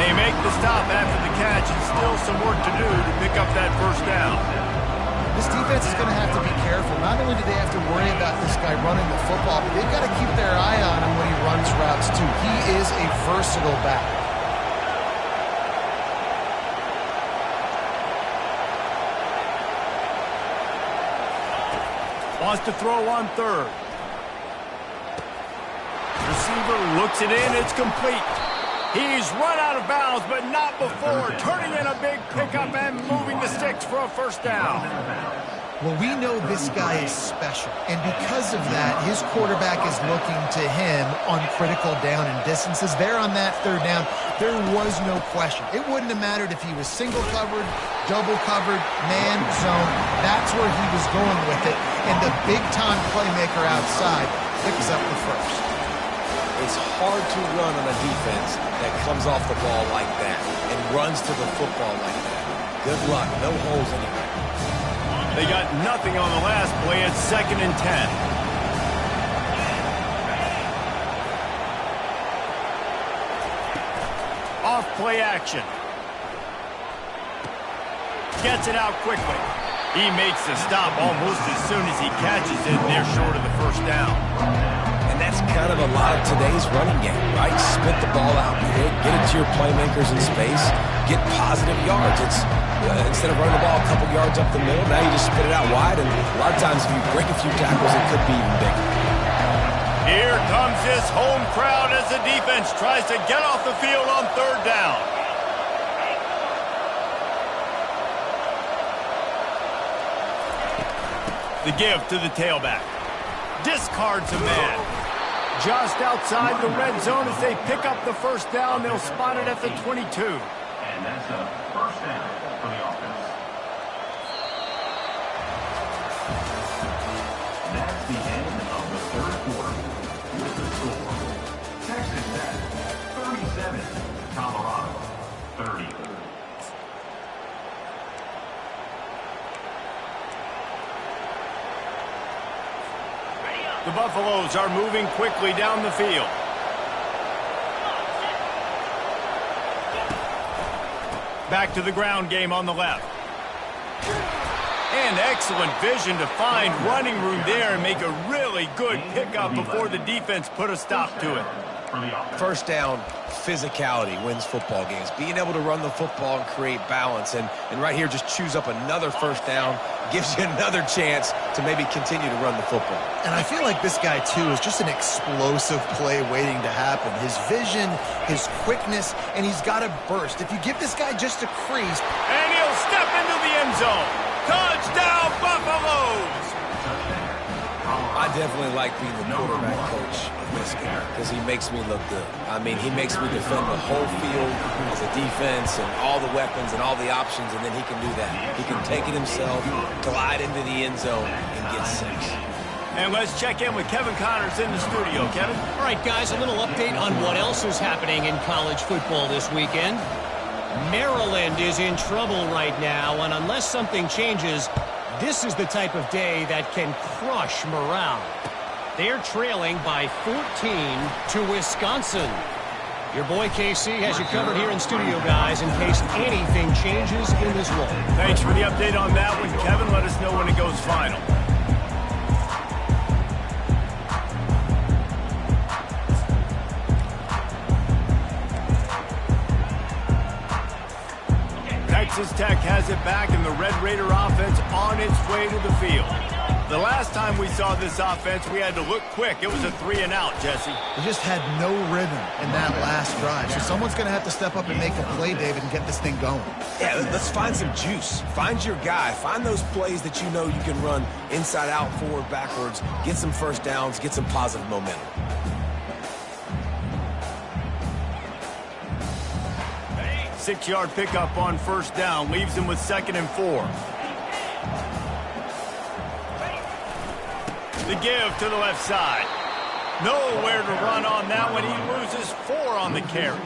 They make the stop after the catch, and still some work to do to pick up that first down. This defense is going to have to be careful. Not only do they have to worry about this guy running the football, but they've got to keep their eye on him when he runs routes, too. He is a versatile back. Wants to throw on third. Receiver looks it in. It's complete. He's run out of bounds, but not before turning in a big pickup and moving the sticks for a first down. Well, we know this guy is special, and because of that, his quarterback is looking to him on critical down and distances. There on that third down, there was no question. It wouldn't have mattered if he was single covered, double covered, man, zone. That's where he was going with it, and the big-time playmaker outside picks up the first. It's hard to run on a defense that comes off the ball like that and runs to the football like that. Good luck. No holes anywhere. They got nothing on the last play. It's 2nd and 10. Off play action. Gets it out quickly. He makes the stop almost as soon as he catches it. They're short of the first down. And that's kind of a lot of today's running game, right? Spit the ball out big, get it to your playmakers in space, get positive yards. It's instead of running the ball a couple yards up the middle, now you just spit it out wide, and a lot of times if you break a few tackles, it could be even bigger. Here comes this home crowd as the defense tries to get off the field on third down. The give to the tailback. Discards a man. Just outside the red zone as they pick up the first down. They'll spot it at the 22. And that's a first down for the offense. That's the end of the third quarter. With the score, Texas Tech 37, Colorado 30. The Buffaloes are moving quickly down the field. Back to the ground game on the left. And excellent vision to find running room there and make a really good pickup before the defense put a stop to it. First down, physicality wins football games. Being able to run the football and create balance. And right here, just choose up another first down. Gives you another chance to maybe continue to run the football. And I feel like this guy, too, is just an explosive play waiting to happen. His vision, his quickness, and he's got a burst. If you give this guy just a crease... And he'll step into the end zone. Touchdown, Buffaloes! I definitely like being the quarterback coach of this guy because he makes me look good. I mean, he makes me defend the whole field as a defense and all the weapons and all the options, and then he can do that. He can take it himself, glide into the end zone, and get 6. And let's check in with Kevin Connors in the studio. Kevin? All right, guys, a little update on what else is happening in college football this weekend. Maryland is in trouble right now, and unless something changes, this is the type of day that can crush morale. They're trailing by 14 to Wisconsin. Your boy KC has you covered here in studio, guys, in case anything changes in this one. Thanks for the update on that one, Kevin. Let us know when it goes final. Texas Tech has it back, and the Red Raider offense on its way to the field. The last time we saw this offense, we had to look quick. It was a 3-and-out, Jesse. They just had no rhythm in that last drive. So someone's going to have to step up and make a play, David, and get this thing going. Yeah, let's find some juice. Find your guy. Find those plays that you know you can run inside out, forward, backwards. Get some first downs. Get some positive momentum. Six-yard pickup on first down. Leaves him with 2nd and 4. The give to the left side. Nowhere to run on that one. He loses 4 on the carry.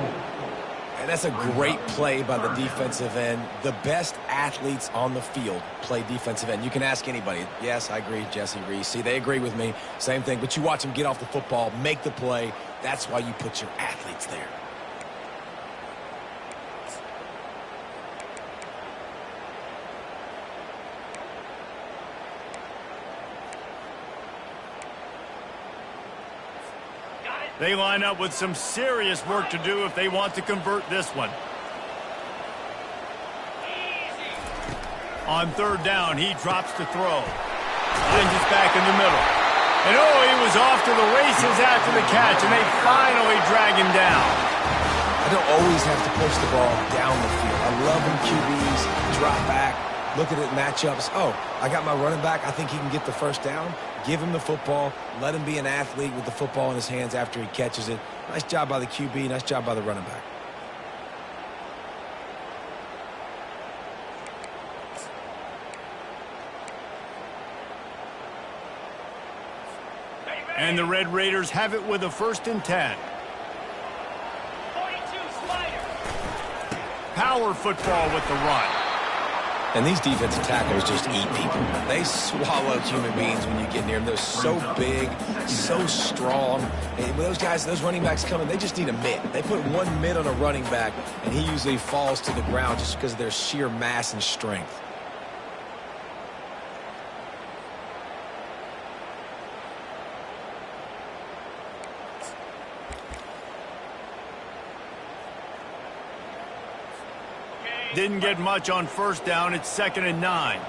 And that's a great play by the defensive end. The best athletes on the field play defensive end. You can ask anybody. Yes, I agree, Jesse Reese. See, they agree with me. Same thing. But you watch them get off the football, make the play. That's why you put your athletes there. They line up with some serious work to do if they want to convert this one. On 3rd down, he drops to throw. Finds his back in the middle. And oh, he was off to the races after the catch, and they finally drag him down. I don't always have to push the ball down the field. I love when QBs drop back, look at it matchups. Oh, I got my running back. I think he can get the first down. Give him the football. Let him be an athlete with the football in his hands after he catches it. Nice job by the QB. Nice job by the running back. And the Red Raiders have it with a 1st and 10. 42 Slider. Power football with the run. And these defensive tackles just eat people. They swallow human beings when you get near them. They're so big, so strong. And when those guys, those running backs come in, they just need a mitt. They put one mitt on a running back, and he usually falls to the ground just because of their sheer mass and strength. Didn't get much on 1st down. It's 2nd and 9.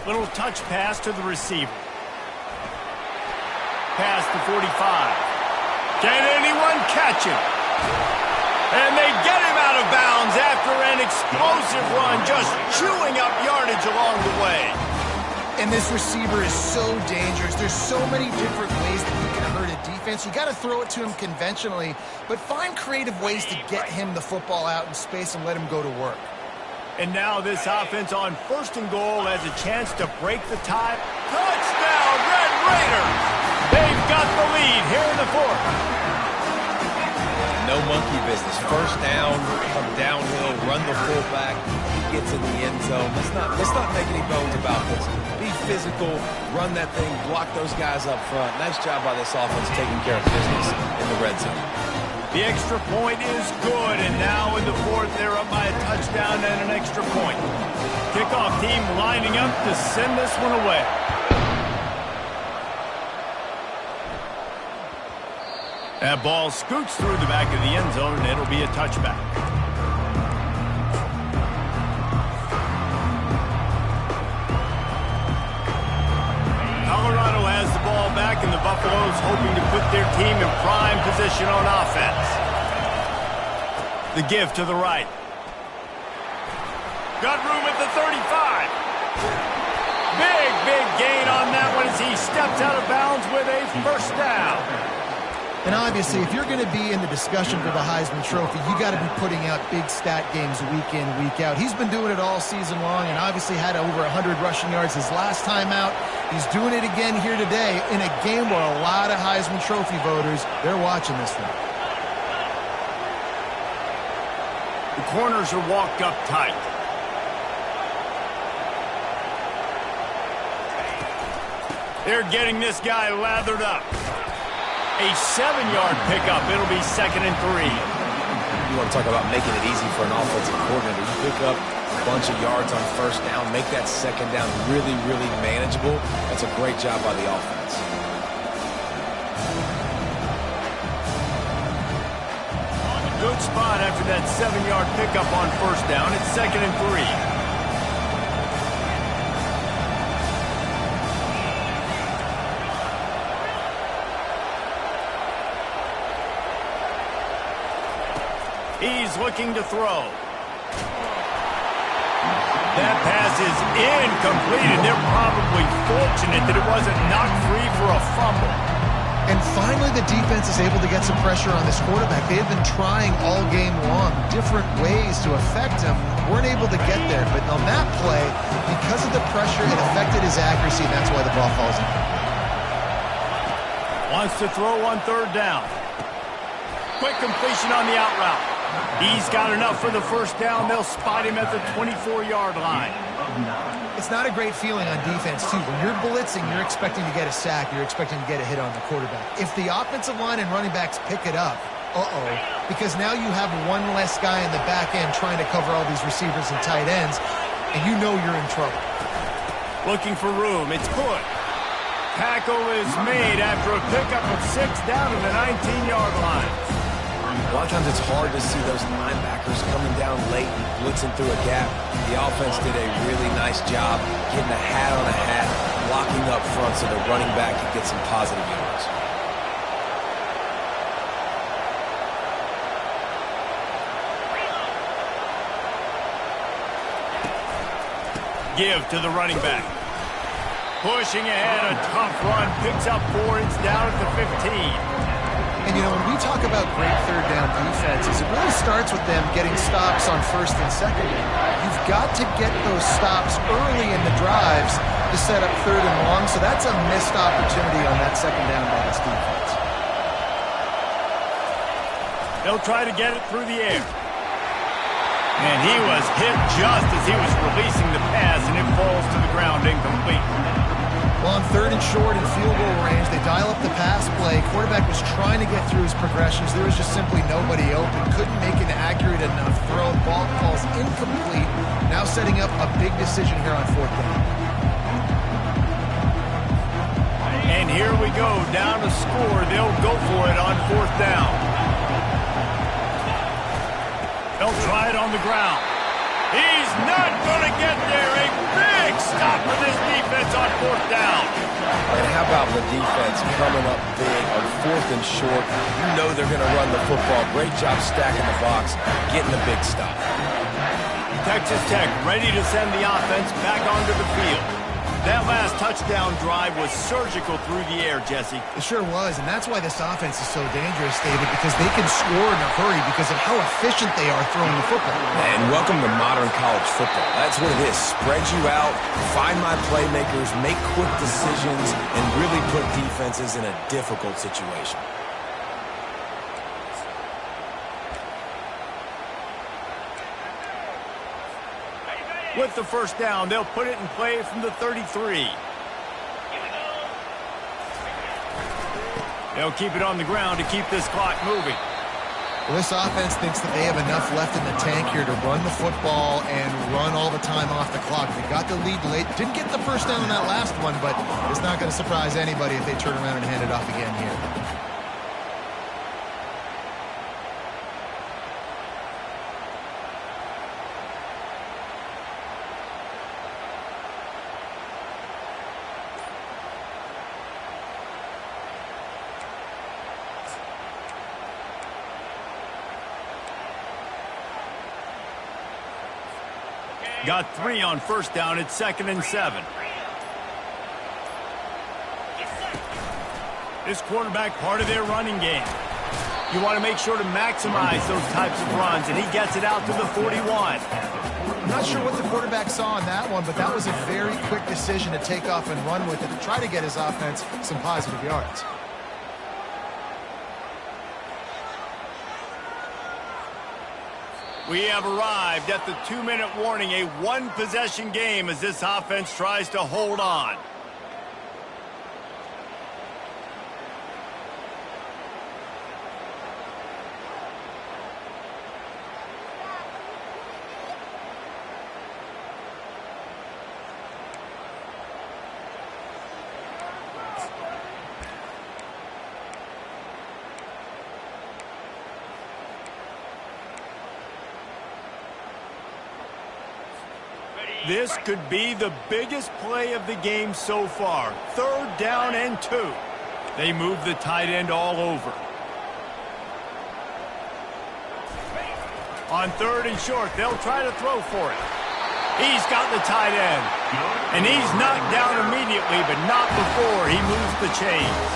Little touch pass to the receiver. Pass to 45. Can anyone catch him? And they get him out of bounds after an explosive run, just chewing up yardage along the way. And this receiver is so dangerous. There's so many different ways that he can hurt a defense. You got to throw it to him conventionally, but find creative ways to get him the football out in space and let him go to work. And now this offense on 1st and goal has a chance to break the tie. Touchdown, Red Raiders! They've got the lead here in the 4th. No monkey business. 1st down, come downhill, run the fullback. He gets in the end zone. Let's not make any bones about this. Be physical, run that thing, block those guys up front. Nice job by this offense taking care of business in the red zone. The extra point is good, and now in the 4th, they're up by a touchdown and an extra point. Kickoff team lining up to send this one away. That ball scoots through the back of the end zone, and it'll be a touchback. Colorado has the ball back, and the Buffaloes hoping to put their team in prime position on offense. The give to the right. Got room at the 35. Big gain on that one as he steps out of bounds with a 1st down. And obviously, if you're going to be in the discussion for the Heisman Trophy, you got to be putting out big stat games week in, week out. He's been doing it all season long and obviously had over 100 rushing yards his last time out. He's doing it again here today in a game where a lot of Heisman Trophy voters, they're watching this one. The corners are walked up tight. They're getting this guy lathered up. A 7-yard pickup. It'll be 2nd and 3. You want to talk about making it easy for an offensive coordinator. You pick up a bunch of yards on 1st down, make that 2nd down really, really manageable. That's a great job by the offense. Good spot after that 7-yard pickup on 1st down. It's 2nd and 3. He's looking to throw. That pass is incomplete, and they're probably fortunate that it wasn't knocked free for a fumble. And finally, the defense is able to get some pressure on this quarterback. They have been trying all game long different ways to affect him. Weren't able to get there, but on that play, because of the pressure, it affected his accuracy, and that's why the ball falls in. Wants to throw on 3rd down. Quick completion on the out route. He's got enough for the 1st down. They'll spot him at the 24-yard line. It's not a great feeling on defense, too. When you're blitzing, you're expecting to get a sack. You're expecting to get a hit on the quarterback. If the offensive line and running backs pick it up, because now you have one less guy in the back end trying to cover all these receivers and tight ends, and you know you're in trouble. Looking for room. It's good. Tackle is made after a pickup of 6 down to the 19-yard line. A lot of times it's hard to see those linebackers coming down late and blitzing through a gap. The offense did a really nice job getting a hat on a hat, blocking up front so the running back can get some positive yards. Give to the running back. Pushing ahead, a tough run, picks up 4, it's down at the 15. And, you know, when we talk about great 3rd down defenses, it really starts with them getting stops on 1st and 2nd down. You've got to get those stops early in the drives to set up 3rd and long, so that's a missed opportunity on that 2nd down by this defense. They'll try to get it through the air. And he was hit just as he was releasing the pass, and it falls to the ground incomplete. Well, on 3rd and short and field goal range, they dial up the pass play. Quarterback was trying to get through his progressions. There was just simply nobody open. Couldn't make an accurate enough throw. Ball falls incomplete. Now setting up a big decision here on 4th down. And here we go. Down to score. They'll go for it on 4th down. They'll try it on the ground. He's not going to get there. A big stop for this defense on 4th down. And how about the defense coming up big on 4th and short? You know they're going to run the football. Great job stacking the box, getting a big stop. Texas Tech ready to send the offense back onto the field. That last touchdown drive was surgical through the air, Jesse. It sure was, and that's why this offense is so dangerous, David, because they can score in a hurry because of how efficient they are throwing the football. And welcome to modern college football. That's what it is. Spread you out, find my playmakers, make quick decisions, and really put defenses in a difficult situation. With the 1st down, they'll put it in play from the 33. They'll keep it on the ground to keep this clock moving. Well, this offense thinks that they have enough left in the tank here to run the football and run all the time off the clock. They got the lead late. Didn't get the 1st down on that last one, but it's not going to surprise anybody if they turn around and hand it off again here. Got 3 on 1st down. It's 2nd and 7. This quarterback, part of their running game. You want to make sure to maximize those types of runs, and he gets it out to the 41. I'm not sure what the quarterback saw on that one, but that was a very quick decision to take off and run with it to try to get his offense some positive yards. We have arrived at the 2-minute warning, a one-possession game as this offense tries to hold on. This could be the biggest play of the game so far. 3rd down and 2. They move the tight end all over. On 3rd and short, they'll try to throw for it. He's got the tight end. And he's knocked down immediately, but not before he moves the chains.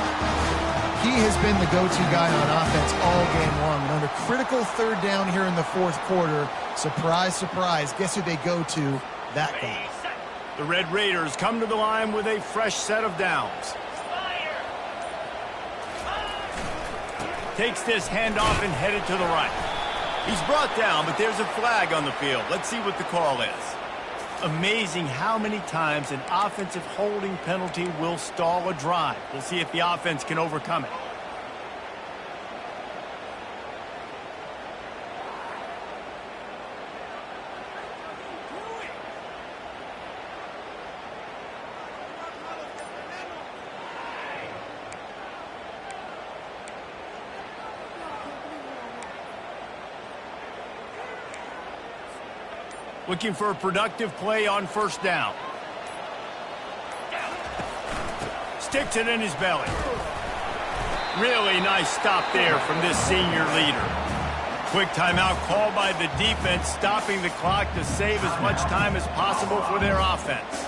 He has been the go-to guy on offense all game long. And on a critical 3rd down here in the 4th quarter, surprise, surprise, guess who they go to? That guy. The Red Raiders come to the line with a fresh set of downs. Takes this handoff and headed to the right. He's brought down, but there's a flag on the field. Let's see what the call is. Amazing how many times an offensive holding penalty will stall a drive. We'll see if the offense can overcome it. Looking for a productive play on 1st down. Sticks it in his belly. Really nice stop there from this senior leader. Quick timeout called by the defense, stopping the clock to save as much time as possible for their offense.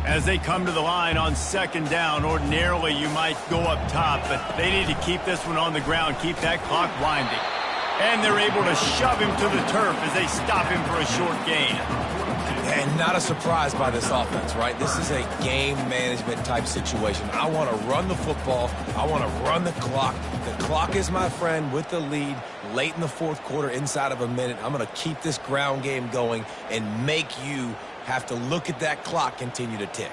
As they come to the line on 2nd down, ordinarily you might go up top, but they need to keep this one on the ground, keep that clock winding. And they're able to shove him to the turf as they stop him for a short gain. And not a surprise by this offense, right? This is a game management type situation. I want to run the football. I want to run the clock. The clock is my friend with the lead late in the 4th quarter, inside of a minute. I'm going to keep this ground game going and make you have to look at that clock continue to tick.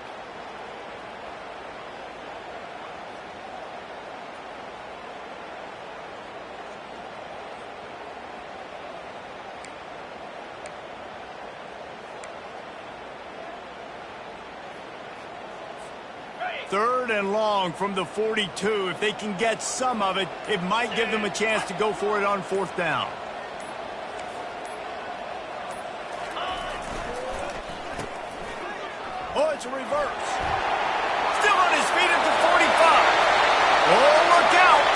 Third and long from the 42. If they can get some of it, it might give them a chance to go for it on 4th down. Oh, it's a reverse. Still on his feet at the 45. Oh, look out.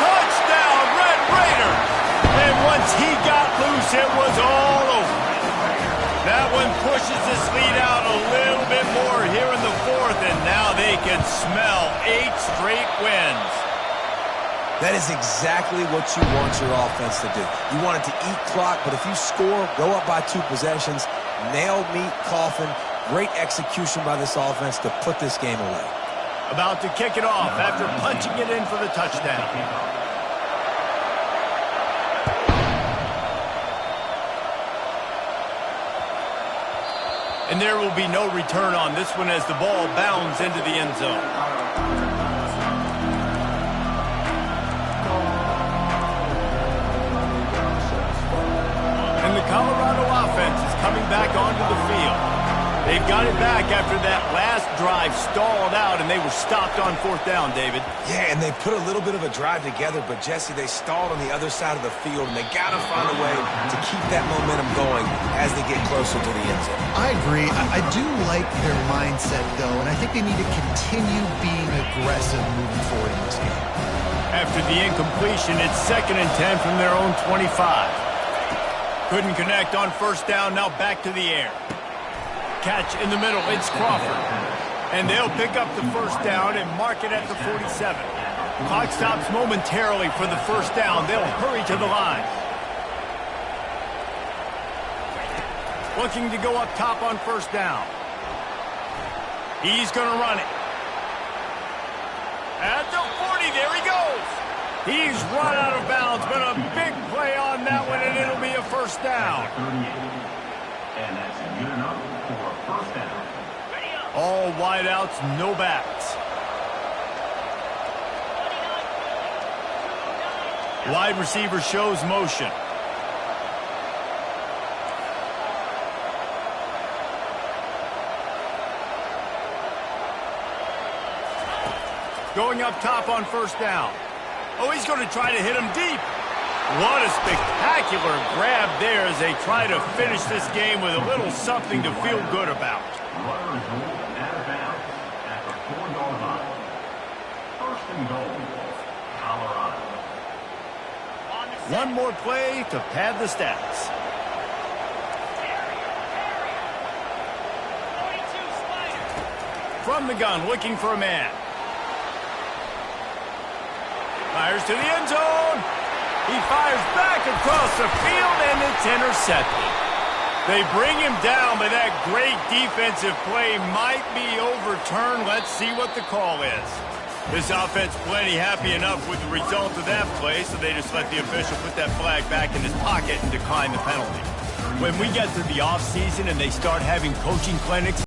Touchdown, Red Raiders. And once he got loose, it was all over. That one pushes this lead out a little bit more here in the 4th, and now they can smell 8 straight wins. That is exactly what you want your offense to do. You want it to eat clock, but if you score, go up by 2 possessions, nail meat coffin. Great execution by this offense to put this game away. About to kick it off after punching it in for the touchdown. And there will be no return on this one as the ball bounds into the end zone. And the Colorado offense is coming back onto the field. They've got it back after that last drive stalled out, and they were stopped on 4th down, David. Yeah, and they put a little bit of a drive together, but, Jesse, they stalled on the other side of the field, and they got to find a way to keep that momentum going as they get closer to the end zone. I agree. I do like their mindset, though, and I think they need to continue being aggressive moving forward in this game. After the incompletion, it's 2nd and 10 from their own 25. Couldn't connect on 1st down, now back to the air. Catch in the middle, it's Crawford. And they'll pick up the 1st down and mark it at the 47. Clock stops momentarily for the 1st down. They'll hurry to the line. Looking to go up top on 1st down. He's going to run it. At the 40, there he goes. He's run out of bounds, but a big play on that one, and it'll be a 1st down. And that's good enough for a 1st down. All wideouts, no backs. Wide receiver shows motion. Going up top on first down. Oh, he's going to try to hit him deep. What a spectacular grab there as they try to finish this game with a little something to feel good about. Runner is ruled out of bounds at the 4-yard line. First and goal, Colorado. One more play to pad the stats. From the gun, looking for a man. Fires to the end zone. He fires back across the field, and it's intercepted. They bring him down, but that great defensive play might be overturned. Let's see what the call is. This offense plenty happy enough with the result of that play, so they just let the official put that flag back in his pocket and decline the penalty. When we get to the offseason and they start having coaching clinics,